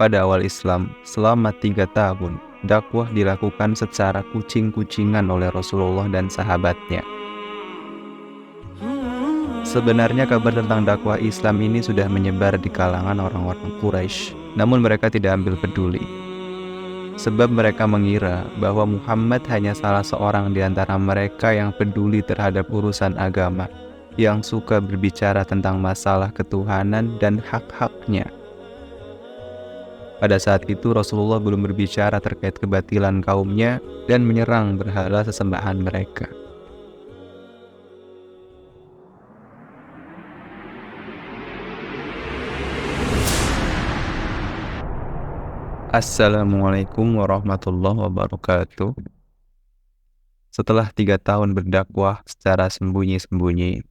Pada awal Islam, selama 3 tahun, dakwah dilakukan secara kucing-kucingan oleh Rasulullah dan sahabatnya. Sebenarnya kabar tentang dakwah Islam ini sudah menyebar di kalangan orang-orang Quraisy, namun mereka tidak ambil peduli. Sebab mereka mengira bahwa Muhammad hanya salah seorang di antara mereka yang peduli terhadap urusan agama, yang suka berbicara tentang masalah ketuhanan dan hak-haknya. Pada saat itu Rasulullah belum berbicara terkait kebatilan kaumnya dan menyerang berhala sesembahan mereka. Assalamualaikum warahmatullahi wabarakatuh. Setelah 3 tahun berdakwah secara sembunyi-sembunyi,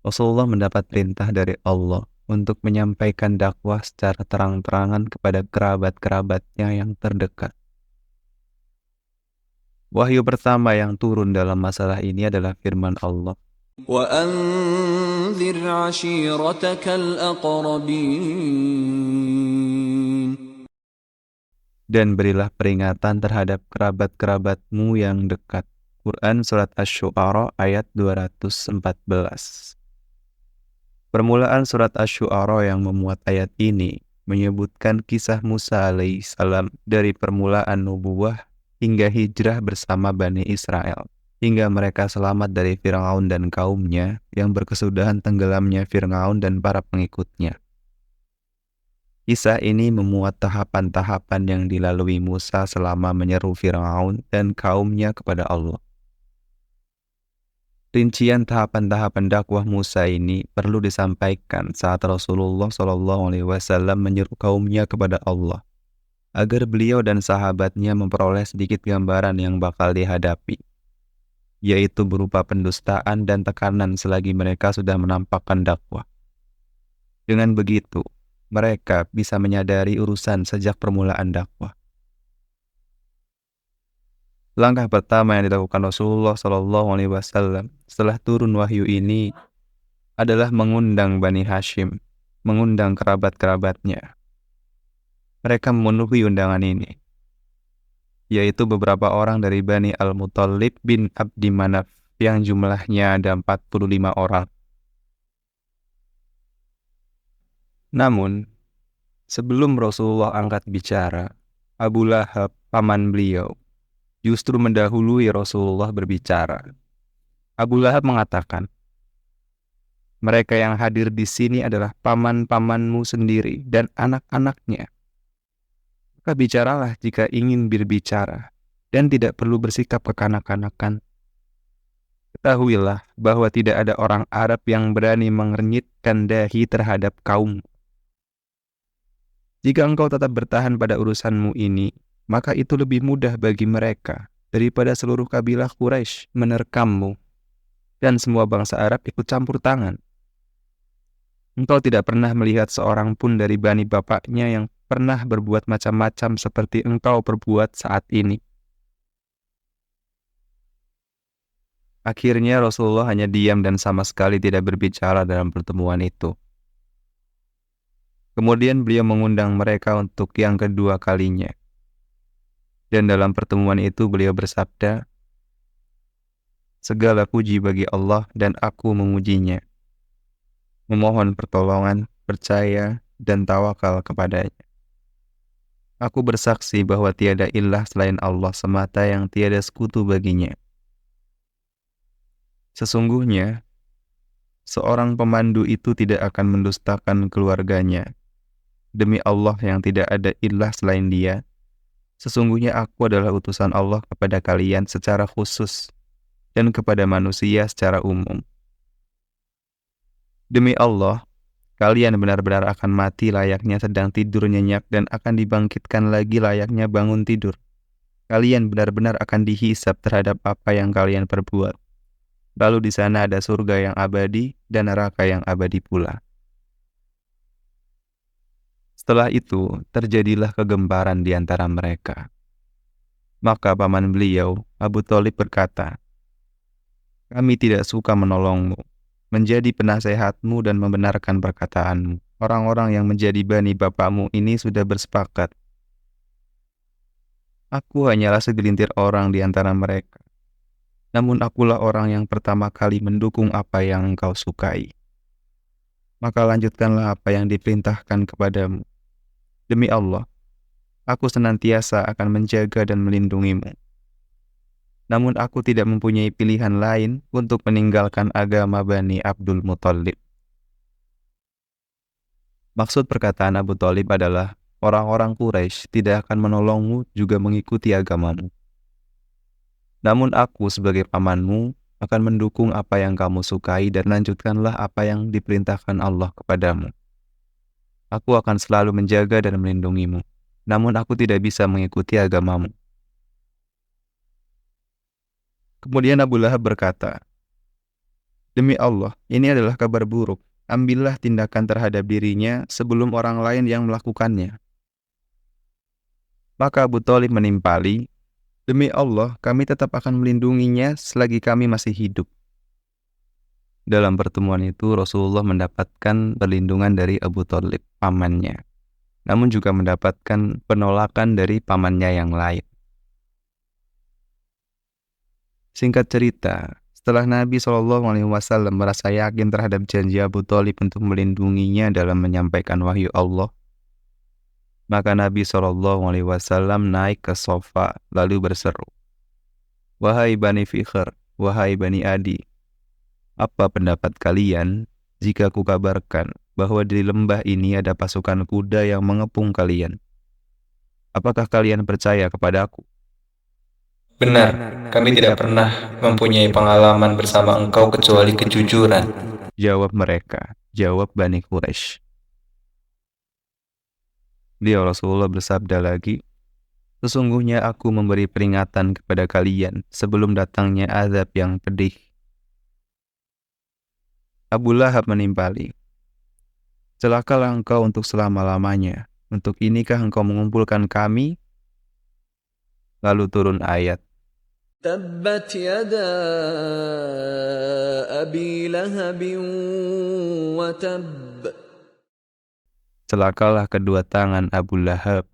Rasulullah mendapat perintah dari Allah untuk menyampaikan dakwah secara terang-terangan kepada kerabat-kerabatnya yang terdekat. Wahyu pertama yang turun dalam masalah ini adalah firman Allah. وَأَنذِرْ عَشِيرَتَكَ الْأَقْرَبِينَ. Dan berilah peringatan terhadap kerabat-kerabatmu yang dekat. Quran Surat Asy-Syu'ara ayat 214. Permulaan Surat Asy-Syu'ara yang memuat ayat ini menyebutkan kisah Musa alaihissalam dari permulaan nubuwah hingga hijrah bersama Bani Israel, hingga mereka selamat dari Fir'aun dan kaumnya yang berkesudahan tenggelamnya Fir'aun dan para pengikutnya. Kisah ini memuat tahapan-tahapan yang dilalui Musa selama menyeru Fir'aun dan kaumnya kepada Allah. Rincian tahapan-tahapan dakwah Musa ini perlu disampaikan saat Rasulullah SAW menyeru kaumnya kepada Allah, agar beliau dan sahabatnya memperoleh sedikit gambaran yang bakal dihadapi, yaitu berupa pendustaan dan tekanan selagi mereka sudah menampakkan dakwah. Dengan begitu, mereka bisa menyadari urusan sejak permulaan dakwah. Langkah pertama yang dilakukan Rasulullah SAW setelah turun wahyu ini adalah mengundang Bani Hashim, mengundang kerabat-kerabatnya. Mereka memenuhi undangan ini, yaitu beberapa orang dari Bani Al-Muttalib bin Abdi Manaf yang jumlahnya ada 45 orang. Namun, sebelum Rasulullah angkat bicara, Abu Lahab, paman beliau, justru mendahului Rasulullah berbicara. Abu Lahab mengatakan, mereka yang hadir di sini adalah paman-pamanmu sendiri dan anak-anaknya. Maka bicaralah jika ingin berbicara, dan tidak perlu bersikap kekanak-kanakan. Ketahuilah bahwa tidak ada orang Arab yang berani mengernyitkan dahi terhadap kaum. Jika engkau tetap bertahan pada urusanmu ini, maka itu lebih mudah bagi mereka daripada seluruh kabilah Quraisy menerkammu dan semua bangsa Arab ikut campur tangan. Engkau tidak pernah melihat seorang pun dari bani bapaknya yang pernah berbuat macam-macam seperti engkau perbuat saat ini. Akhirnya Rasulullah hanya diam dan sama sekali tidak berbicara dalam pertemuan itu. Kemudian beliau mengundang mereka untuk yang kedua kalinya. Dan dalam pertemuan itu beliau bersabda, segala puji bagi Allah dan aku memujinya. Memohon pertolongan, percaya, dan tawakal kepadanya. Aku bersaksi bahwa tiada ilah selain Allah semata yang tiada sekutu baginya. Sesungguhnya, seorang pemandu itu tidak akan mendustakan keluarganya. Demi Allah yang tidak ada ilah selain Dia, sesungguhnya aku adalah utusan Allah kepada kalian secara khusus dan kepada manusia secara umum. Demi Allah, kalian benar-benar akan mati layaknya sedang tidur nyenyak dan akan dibangkitkan lagi layaknya bangun tidur. Kalian benar-benar akan dihisab terhadap apa yang kalian perbuat. Lalu di sana ada surga yang abadi dan neraka yang abadi pula. Setelah itu, terjadilah kegemparan di antara mereka. Maka paman beliau, Abu Thalib berkata, kami tidak suka menolongmu, menjadi penasehatmu dan membenarkan perkataanmu. orang-orang yang menjadi bani bapakmu ini sudah bersepakat. Aku hanyalah segelintir orang di antara mereka. Namun akulah orang yang pertama kali mendukung apa yang engkau sukai. Maka lanjutkanlah apa yang diperintahkan kepadamu. Demi Allah, aku senantiasa akan menjaga dan melindungimu. Namun aku tidak mempunyai pilihan lain untuk meninggalkan agama Bani Abdul Muthalib. Maksud perkataan Abu Thalib adalah orang-orang Quraisy tidak akan menolongmu juga mengikuti agamamu. Namun aku sebagai pamanmu akan mendukung apa yang kamu sukai dan lanjutkanlah apa yang diperintahkan Allah kepadamu. Aku akan selalu menjaga dan melindungimu. Namun aku tidak bisa mengikuti agamamu. Kemudian Abu Lahab berkata, "Demi Allah, ini adalah kabar buruk. Ambillah tindakan terhadap dirinya sebelum orang lain yang melakukannya." Maka Abu Thalib menimpali, "Demi Allah, kami tetap akan melindunginya selagi kami masih hidup." Dalam pertemuan itu, Rasulullah mendapatkan perlindungan dari Abu Thalib, pamannya. Namun juga mendapatkan penolakan dari pamannya yang lain. Singkat cerita, setelah Nabi SAW merasa yakin terhadap janji Abu Thalib untuk melindunginya dalam menyampaikan wahyu Allah, maka Nabi SAW naik ke sofa lalu berseru, "Wahai Bani Fikhr, wahai Bani Adi, apa pendapat kalian jika kukabarkan bahwa di lembah ini ada pasukan kuda yang mengepung kalian? Apakah kalian percaya kepadaku?" Benar, kami tidak pernah mempunyai pengalaman bersama engkau kecuali kejujuran. Jawab mereka, jawab Bani Quraisy. Beliau Rasulullah bersabda lagi, "Sesungguhnya aku memberi peringatan kepada kalian sebelum datangnya azab yang pedih." Abu Lahab menimpali, "Celakalah engkau untuk selama-lamanya. Untuk inikah engkau mengumpulkan kami?" Lalu turun ayat, تبت يدا أبي لهب وتب. "Celakalah kedua tangan Abu Lahab